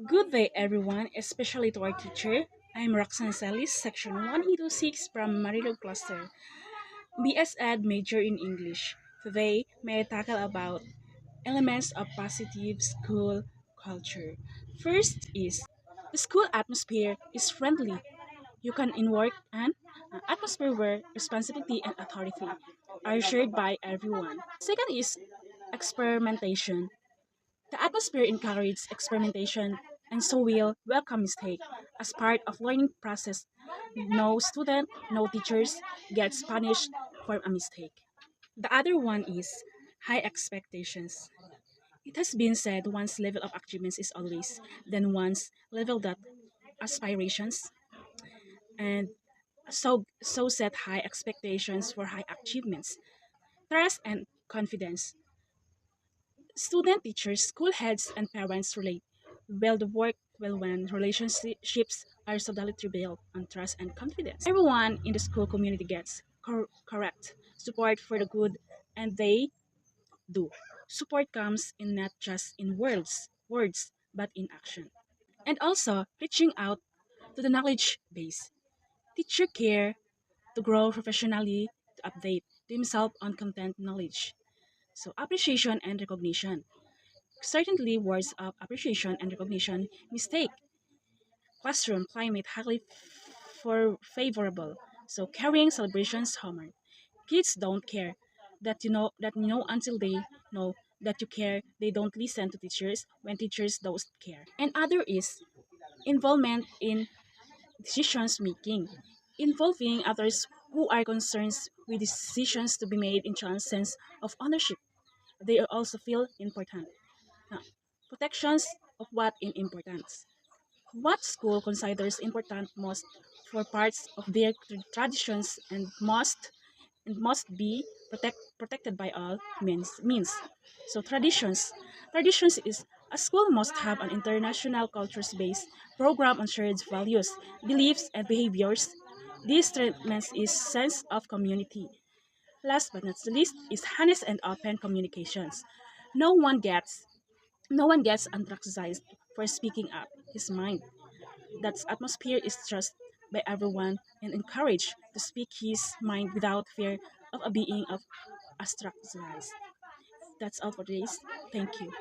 Good day, everyone, especially to our teacher. I'm Roxanne Salis, Section 1826 from Marilog Cluster, BS Ed major in English. Today, may I tackle about elements of positive school culture. First is the school atmosphere is friendly. You can in work and atmosphere where responsibility and authority are shared by everyone. Second is experimentation. The atmosphere encourages experimentation and so will welcome mistake as part of learning process. No student, no teachers gets punished for a mistake. The other one is high expectations. It has been said one's level of achievements is always than one's level that aspirations and so set high expectations for high achievements. Trust and confidence. Student, teachers, school heads, and parents relate well the work well when relationships are solidly built on trust and confidence. Everyone in the school community gets correct support for the good, and they do. Support comes in not just in words, but in action. And also reaching out to the knowledge base. Teacher care to grow professionally, to update themselves on content knowledge. So appreciation and recognition. Certainly, words of appreciation and recognition mistake. Classroom climate highly for favorable. So carrying celebrations homework. Kids don't care that you know until they know that you care. They don't listen to teachers when teachers don't care. And other is involvement in decisions making, involving others who are concerned with decisions to be made in trans sense of ownership. They also feel important. Now, protections of what in importance. What school considers important most for parts of their traditions and must be protected by all means. So traditions is a school must have an international cultures based program on shared values, beliefs, and behaviors. This strengthens is sense of community. Last but not the least is honest and open communications. No one gets no one gets ostracized for speaking up his mind. That atmosphere is trusted by everyone and encouraged to speak his mind without fear of a being of ostracized. That's all for this. Thank you.